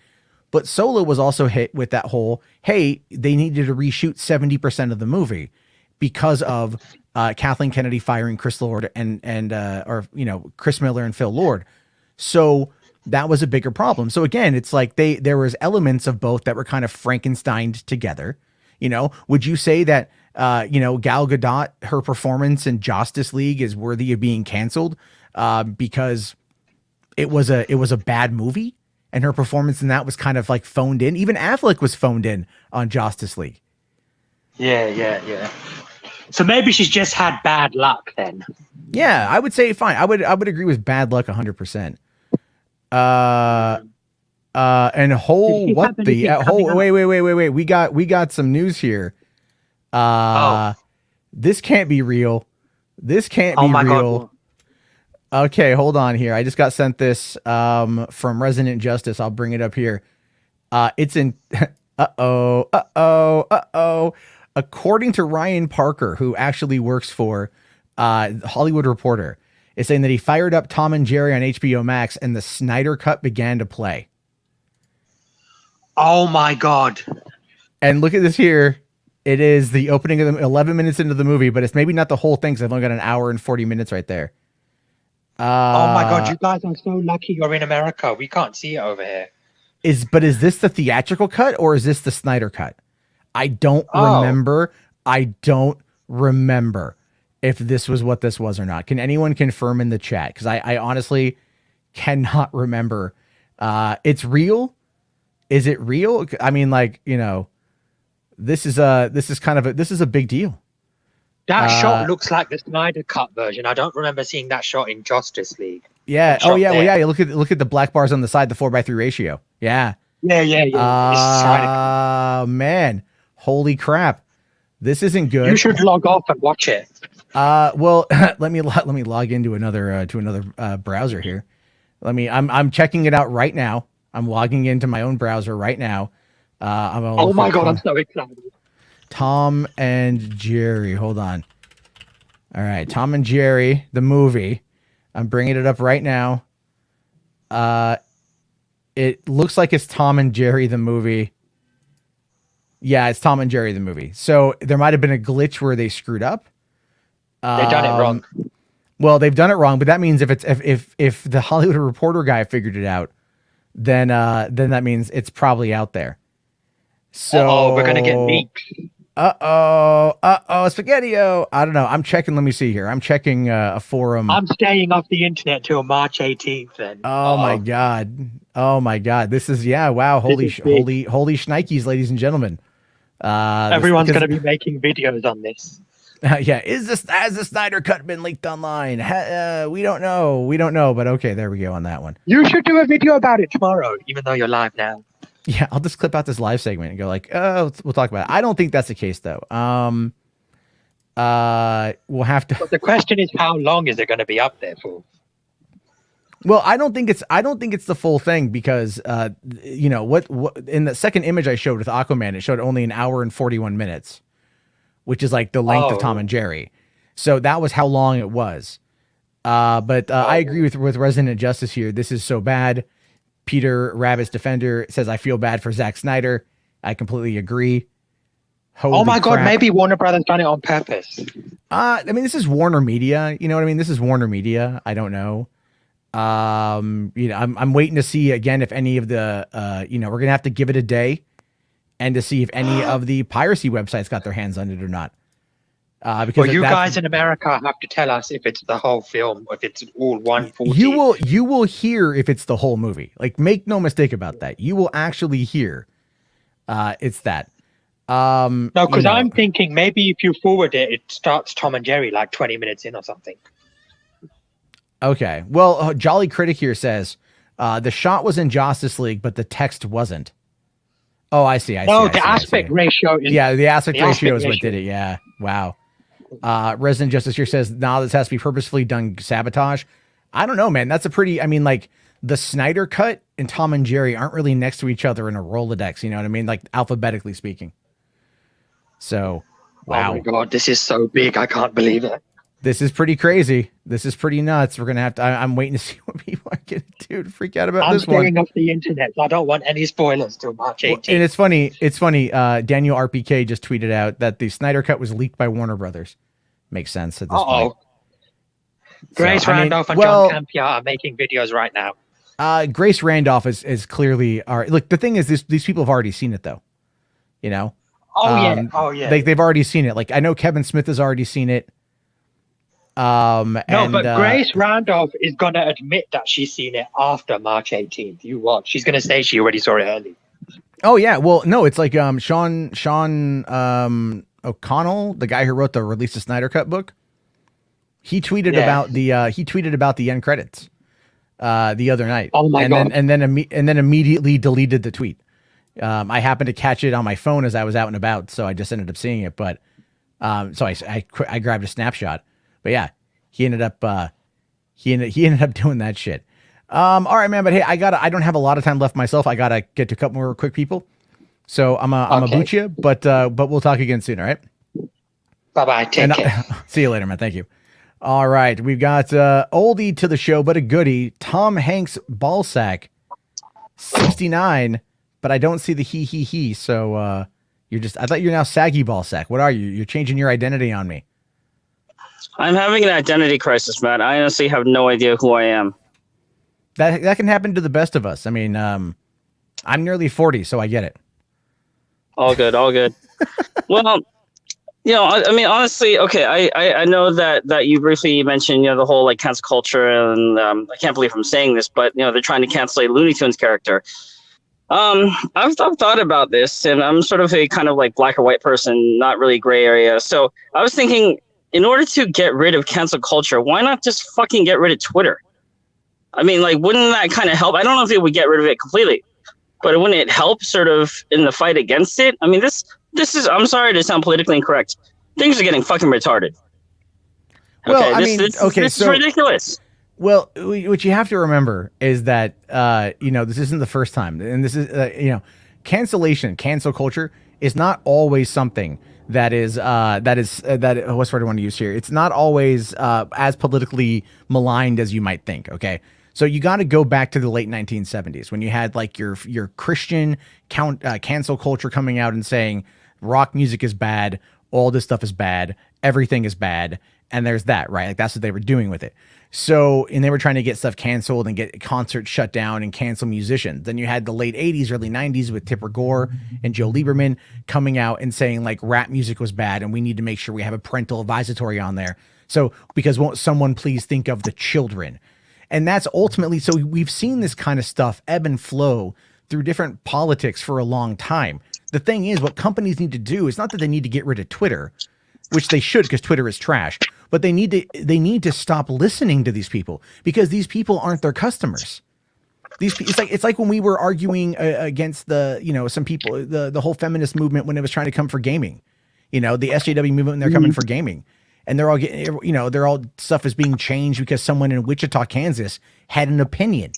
But Solo was also hit with that whole, hey, they needed to reshoot 70% of the movie because of Kathleen Kennedy firing Chris Lord and Chris Miller and Phil Lord. So that was a bigger problem. So again, it's like there was elements of both that were kind of Frankensteined together. Would you say that Gal Gadot, her performance in Justice League is worthy of being canceled because it was a bad movie and her performance in that was kind of like phoned in? Even Affleck was phoned in on Justice League. Yeah. So maybe she's just had bad luck then. Yeah, I would say fine. I would agree with bad luck 100%. And wait. We got some news here. This can't be real. This can't be real. God. Okay, hold on here. I just got sent this from Resident Justice. I'll bring it up here. It's in According to Ryan Parker, who actually works for Hollywood Reporter, is saying that he fired up Tom and Jerry on HBO Max and the Snyder Cut began to play. Oh my God. And look at this here. It is the opening of the 11 minutes into the movie, but it's maybe not the whole thing because I've only got an hour and 40 minutes right there. Oh my God, you guys are so lucky you're in America. We can't see it over here. Is this the theatrical cut or is this the Snyder Cut? I don't remember. I don't remember if this was what this was or not. Can anyone confirm in the chat? Because I honestly cannot remember. It's real. Is it real? I mean, this is a big deal. That shot looks like the Snyder Cut version. I don't remember seeing that shot in Justice League. Yeah. Oh yeah. Well, yeah. Look at the black bars on the side, the 4:3 ratio. Yeah. Yeah. Man. Holy crap. This isn't good. You should log off and watch it. Well, let me log into another browser here. I'm checking it out right now. I'm logging into my own browser right now. Oh my God, I'm so excited. Tom and Jerry. Hold on. All right. Tom and Jerry, the movie. I'm bringing it up right now. It looks like it's Tom and Jerry, the movie. Yeah, it's Tom and Jerry, the movie. So there might have been a glitch where they screwed up. They've done it wrong. Well, they've done it wrong, but that means if the Hollywood Reporter guy figured it out, then that means it's probably out there. So we're gonna get leaked. Spaghetti-O. I don't know. I'm checking. Let me see here. I'm checking a forum. I'm staying off the internet till March 18th. Then. Oh my God. This is wow. Holy shnikes, ladies and gentlemen. Everyone's gonna be making videos on this. Yeah. Has the Snyder Cut been leaked online? We don't know. But okay, there we go on that one. You should do a video about it tomorrow, even though you're live now. Yeah, I'll just clip out this live segment and go we'll talk about it. I don't think that's the case though. We'll have to. But the question is, how long is it going to be up there for? Well, I don't think it's the full thing because what in the second image I showed with Aquaman, it showed only an hour and 41 minutes, which is like the length of Tom and Jerry. So that was how long it was. But I agree with Resident Justice here. This is so bad. Peter Rabbit's Defender says, I feel bad for Zack Snyder. I completely agree. Holy crap. God, maybe Warner Brothers done it on purpose. I mean, this is Warner Media. You know what I mean? This is Warner Media. I don't know. I'm waiting to see again if any of the, we're going to have to give it a day and to see if any of the piracy websites got their hands on it or not. Because Well, you guys in America have to tell us if it's the whole film, if it's all 140. You will hear if it's the whole movie. Like, make no mistake about that. You will actually hear it's that. No, because I'm thinking maybe if you forward it, it starts Tom and Jerry like 20 minutes in or something. Okay. Well, Jolly Critic here says the shot was in Justice League, but the text wasn't. Oh, I see. The aspect ratio. The aspect ratio is what did it. Yeah. Wow. Resident Justice here says, nah, this has to be purposefully done sabotage. I don't know, man. That's a pretty, I mean, like the Snyder Cut and Tom and Jerry aren't really next to each other in a Rolodex. You know what I mean? Like alphabetically speaking. So, wow. Oh my God, this is so big. I can't believe it. This is pretty crazy. This is pretty nuts. We're going to have to, I'm waiting to see what people are going to do to freak out about this one. I'm staying off the internet. I don't want any spoilers till March 18th. And it's funny. Daniel RPK just tweeted out that the Snyder Cut was leaked by Warner Brothers. Makes sense at this point. Grace Randolph and John Campea are making videos right now. Grace Randolph is clearly, look, the thing is these people have already seen it though. You know? Oh yeah. They've already seen it. Like I know Kevin Smith has already seen it. But Grace Randolph is going to admit that she's seen it after March 18th. You watch. She's going to say she already saw it early. Oh yeah. Well, no, it's like Sean O'Connell, the guy who wrote the Release the Snyder Cut book. He tweeted about the end credits the other night. Oh my God. And then immediately deleted the tweet. I happened to catch it on my phone as I was out and about, so I just ended up seeing it. But so I grabbed a snapshot. But yeah, he ended up doing that shit. All right, man. But hey, I don't have a lot of time left myself. I gotta get to a couple more quick people. So I'm a boot you, but we'll talk again soon. All right. Bye-bye. Take care. See you later, man. Thank you. All right. We've got oldie to the show, but a goodie. Tom Hanks ballsack 69, but I don't see the he. So I thought you're now saggy ballsack. What are you? You're changing your identity on me. I'm having an identity crisis, Matt. I honestly have no idea who I am. That can happen to the best of us. I mean, I'm nearly 40, so I get it. All good. Well, I mean, honestly, okay, I know that you briefly mentioned, the whole like cancel culture, and I can't believe I'm saying this, but they're trying to cancel a Looney Tunes character. I've thought about this, and I'm sort of a kind of like black or white person, not really gray area. So I was thinking, in order to get rid of cancel culture, why not just fucking get rid of Twitter? I mean, like, wouldn't that kind of help? I don't know if it would get rid of it completely, but wouldn't it help sort of in the fight against it? I mean, this is, I'm sorry to sound politically incorrect. Things are getting fucking retarded. Well, this is ridiculous. Well, what you have to remember is that, this isn't the first time. And this is, cancel culture is not always something that is what's the word I want to use here? It's not always as politically maligned as you might think. Okay, so you got to go back to the late 1970s when you had like your Christian cancel culture coming out and saying rock music is bad, all this stuff is bad, everything is bad, and there's that, right? Like that's what they were doing with it. So, and they were trying to get stuff canceled and get concerts shut down and cancel musicians. Then you had the late 80s, early 90s with Tipper Gore and Joe Lieberman coming out and saying like rap music was bad and we need to make sure we have a parental advisory on there. So, because won't someone please think of the children? And that's ultimately, so we've seen this kind of stuff ebb and flow through different politics for a long time. The thing is, what companies need to do is not that they need to get rid of Twitter, which they should because Twitter is trash. But they need to stop listening to these people because these people aren't their customers. It's like when we were arguing against some people, the whole feminist movement when it was trying to come for gaming, the SJW movement when they're coming for gaming, and they're all getting, they're all stuff is being changed because someone in Wichita, Kansas had an opinion.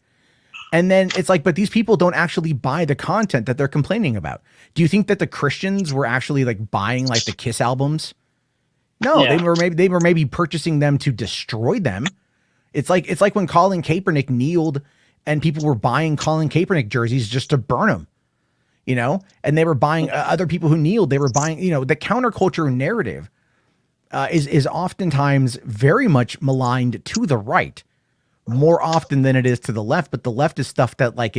And then it's like, but these people don't actually buy the content that they're complaining about. Do you think that the Christians were actually like buying like the Kiss albums? No, yeah. They were maybe purchasing them to destroy them. It's like when Colin Kaepernick kneeled and people were buying Colin Kaepernick jerseys just to burn them, and they were buying other people who kneeled. They were buying, the counterculture narrative is oftentimes very much maligned to the right more often than it is to the left. But the left is stuff that like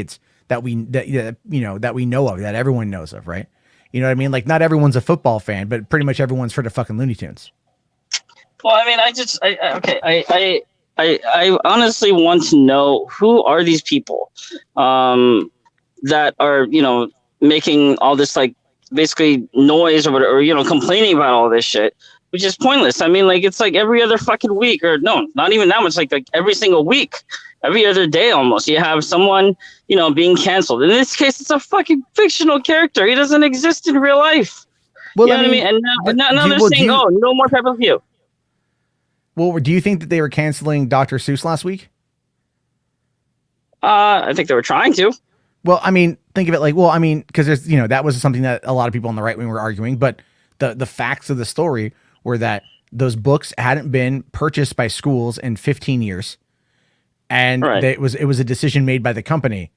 that we know of, that everyone knows of, right? You know what I mean? Like not everyone's a football fan, but pretty much everyone's heard of fucking Looney Tunes. Well, I mean, I honestly want to know who are these people, that are making all this like basically noise or whatever, or complaining about all this shit, which is pointless. I mean, like it's like every other fucking week, or no, not even that much. Like every single week, every other day almost, you have someone being canceled. In this case, it's a fucking fictional character. He doesn't exist in real life. Well, You know what I mean? And now they're saying, oh, no more Pepe Le Pew. Well, do you think that they were canceling Dr. Seuss last week? I think they were trying to. Well, I mean, think of it like, well, I mean, because there's, that was something that a lot of people on the right wing were arguing, but the facts of the story were that those books hadn't been purchased by schools in 15 years. And it was a decision made by the company,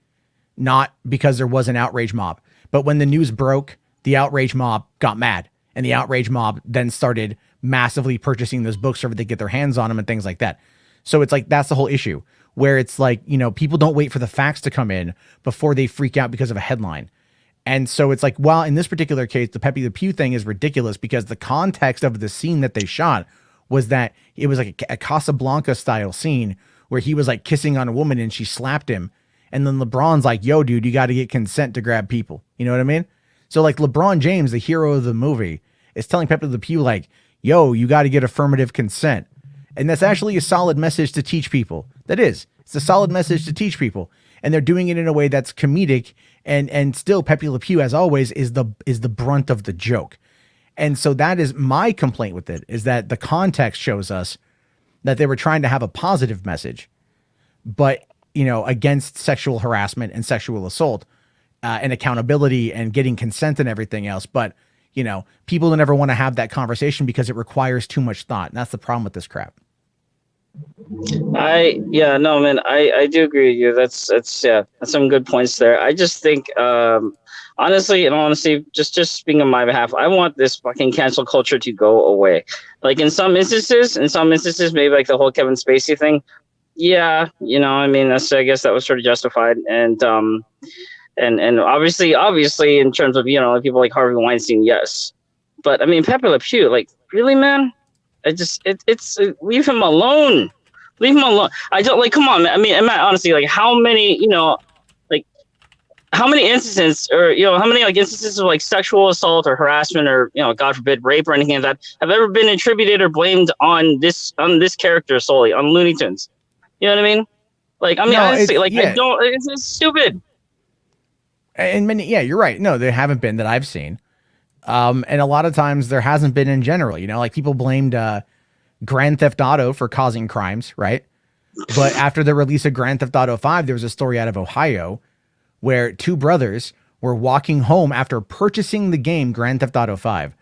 not because there was an outrage mob. But when the news broke, the outrage mob got mad, and the outrage mob then started massively purchasing those books so they get their hands on them and things like that. So it's like, that's the whole issue, where it's like, people don't wait for the facts to come in before they freak out because of a headline. And so it's like, well, in this particular case, the Pepe Le Pew thing is ridiculous because the context of the scene that they shot was that it was like a Casablanca style scene where he was like kissing on a woman and she slapped him. And then LeBron's like, yo, dude, you got to get consent to grab people. You know what I mean? So like LeBron James, the hero of the movie, is telling Pepe Le Pew like, yo, you got to get affirmative consent. And that's actually a solid message to teach people. That is. It's a solid message to teach people. And they're doing it in a way that's comedic. And still Pepe Le Pew, as always, is the brunt of the joke. And so that is my complaint with it, is that the context shows us that they were trying to have a positive message, but, against sexual harassment and sexual assault, and accountability and getting consent and everything else. But, people don't ever want to have that conversation because it requires too much thought. And that's the problem with this crap. I do agree with you. That's some good points there. I just think, honestly, just speaking on my behalf, I want this fucking cancel culture to go away. Like in some instances, maybe like the whole Kevin Spacey thing. Yeah, I guess that was sort of justified. And obviously in terms of, people like Harvey Weinstein, yes. But I mean, Pepe Le Pew, like, really, man? Leave him alone. Leave him alone. I don't come on, man. I mean, Matt, honestly, like how many instances or, how many like instances of like sexual assault or harassment or, God forbid, rape or anything like that have ever been attributed or blamed on this character solely, on Looney Tunes? You know what I mean? Like, I mean, no, honestly, it's stupid. And many, yeah, you're right. No, there haven't been that I've seen. And a lot of times there hasn't been in general, like people blamed Grand Theft Auto for causing crimes, right? But after the release of Grand Theft Auto 5, there was a story out of Ohio where two brothers were walking home after purchasing the game Grand Theft Auto 5.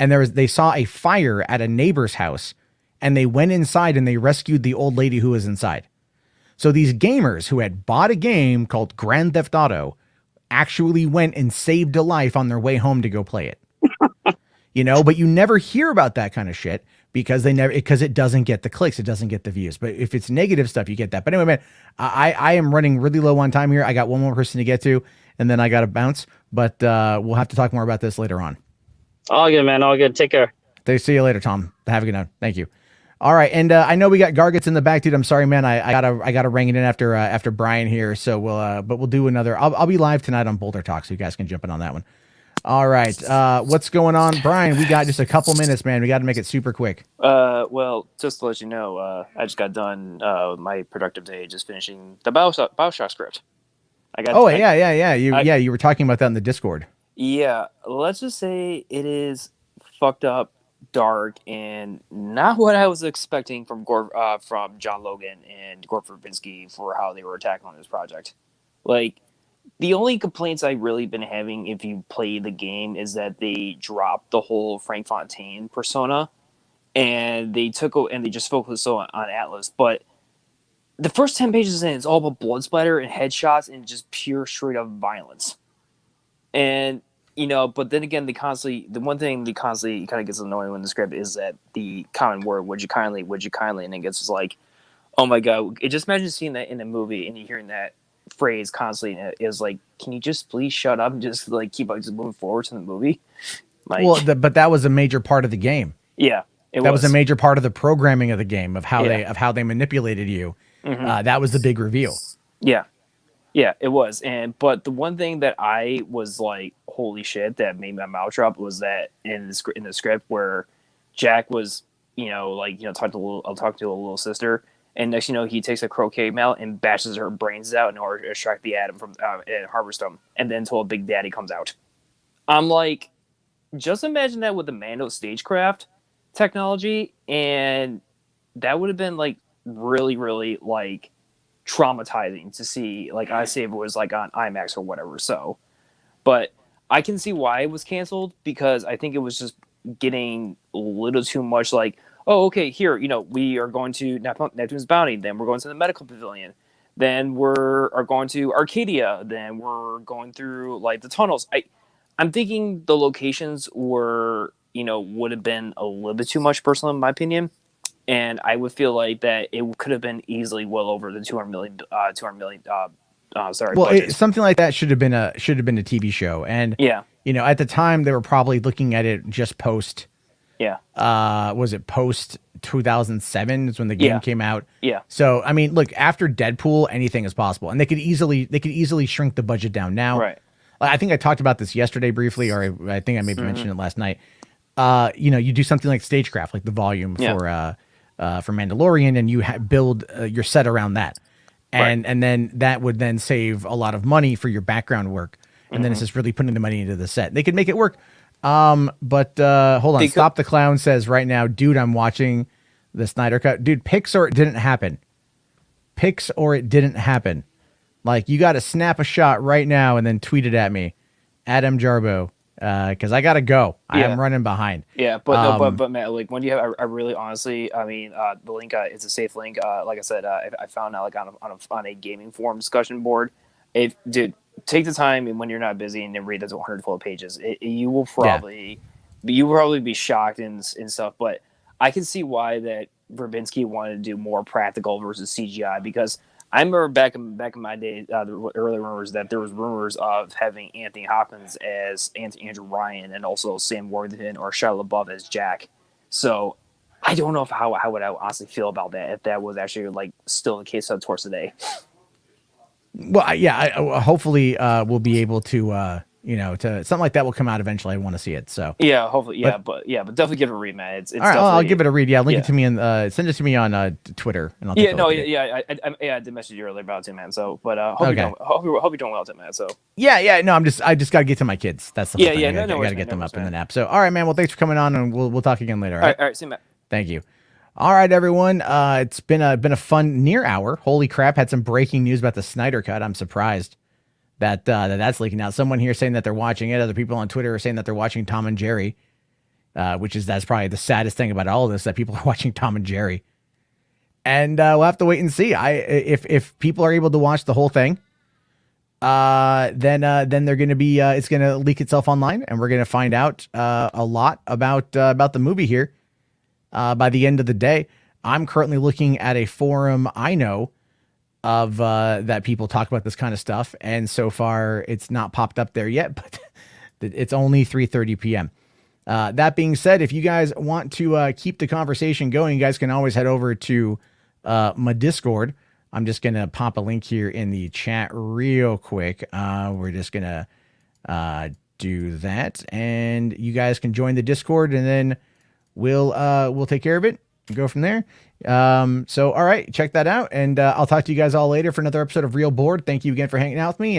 And they saw a fire at a neighbor's house, and they went inside and they rescued the old lady who was inside. So these gamers who had bought a game called Grand Theft Auto actually went and saved a life on their way home to go play it. But you never hear about that kind of shit because it doesn't get the clicks. It doesn't get the views. But if it's negative stuff, you get that. But anyway, man, I am running really low on time here. I got one more person to get to, and then I got to bounce. But we'll have to talk more about this later on. All good, man. All good. Take care. See you later, Tom. Have a good night. Thank you. All right, and I know we got Gargets in the back, dude. I'm sorry, man. I gotta ring it in after Brian here. So we'll do another. I'll be live tonight on Boulder Talk, so you guys can jump in on that one. All right, what's going on, Brian? We got just a couple minutes, man. We got to make it super quick. Well, just to let you know, I just got done with my productive day, just finishing the BioShock script. You were talking about that in the Discord. Yeah, let's just say it is fucked up, dark, and not what I was expecting from John Logan and Gore Verbinski for how they were attacking on this project. Like, the only complaints I've really been having if you play the game is that they dropped the whole Frank Fontaine persona, and they just focused on Atlas. But the first 10 pages in, it's all about blood splatter and headshots and just pure straight up violence. And but then again, the one thing that constantly kind of gets annoying in the script is that the common word, would you kindly, and it gets like, oh my god, just imagine seeing that in a movie and you hearing that phrase constantly, and it is like, can you just please shut up and just like keep just moving forward to the movie? Like, but that was a major part of the game. Yeah, That was a major part of the programming of the game, of how they manipulated you. That was the big reveal. Yeah, it was. But the one thing that I was like, holy shit, that made my mouth drop was that in the script where Jack was, talking to a little sister, and next he takes a croquet mallet and bashes her brains out in order to extract the atom from and harvest them, and then until Big Daddy comes out. I'm like, just imagine that with the Mando stagecraft technology, and that would have been like really, really like traumatizing to see. Like, I say if it was like on IMAX or whatever. So, but I can see why it was canceled, because I think it was just getting a little too much. Like, oh, okay, here, we are going to Neptune's Bounty, then we're going to the medical pavilion, then are going to Arcadia, then we're going through like the tunnels. I'm thinking the locations were, would have been a little bit too much, personally, in my opinion. And I would feel like that it could have been easily well over the 200 million. Something like that should have been a TV show. And at the time they were probably looking at it just post. Yeah. Was it post 2007 is when the game came out? Yeah. So I mean, look, after Deadpool, anything is possible, and they could easily shrink the budget down now. Right. I think I talked about this yesterday briefly, or I think I maybe mentioned it last night. You do something like stagecraft, like the volume for Mandalorian, and you build your set around that, and then that would then save a lot of money for your background work, and then it's just really putting the money into the set. They could make it work. But hold on, Stop the Clown says right now, dude, I'm watching the Snyder Cut. Dude, pics or it didn't happen. Pics or it didn't happen. Like, you got to snap a shot right now and then tweet it at me, Adam Jarbo, because I got to go. I am running behind. Yeah, but Matt, like, when do you have? I really, honestly, I mean, the link, it's a safe link. Like I said, I found out like on a gaming forum discussion board. Dude, take the time and when you're not busy and then read those 112 pages. You will probably be shocked and stuff. But I can see why that Verbinski wanted to do more practical versus CGI, because I remember back in my day, the early rumors that there was rumors of having Anthony Hopkins as Andrew Ryan and also Sam Worthington or Shia LaBeouf as Jack. So I don't know how I would honestly feel about that if that was actually like still the case towards today. Well, yeah, hopefully we'll be able to to something like that will come out eventually. I want to see it. So yeah, hopefully, but definitely give it a read, man. It's all right. I'll give it a read. Yeah, link it to me and send it to me on Twitter. And I'll I did message you earlier about it too, man. So, but hope you're doing well with it, man. So yeah, no, I just got to get to my kids. That's the thing. I got to get them up in the nap. So all right, man. Well, thanks for coming on, and we'll talk again later. All right, see you, Matt. Thank you. All right, everyone. It's been a fun near hour. Holy crap! Had some breaking news about the Snyder Cut. I'm surprised that's leaking out. Someone here saying that they're watching it. Other people on Twitter are saying that they're watching Tom and Jerry, that's probably the saddest thing about all of this, that people are watching Tom and Jerry. And we'll have to wait and see. If people are able to watch the whole thing, then they're going to be it's going to leak itself online, and we're going to find out a lot about the movie here by the end of the day. I'm currently looking at a forum I know of that people talk about this kind of stuff, and so far it's not popped up there yet, but it's only 3:30 p.m. That being said, if you guys want to keep the conversation going, you guys can always head over to my Discord. I'm just gonna pop a link here in the chat real quick. We're just gonna do that, and you guys can join the Discord, and then we'll take care of it and go from there. So all right, check that out, and I'll talk to you guys all later for another episode of Real Board. Thank you again for hanging out with me.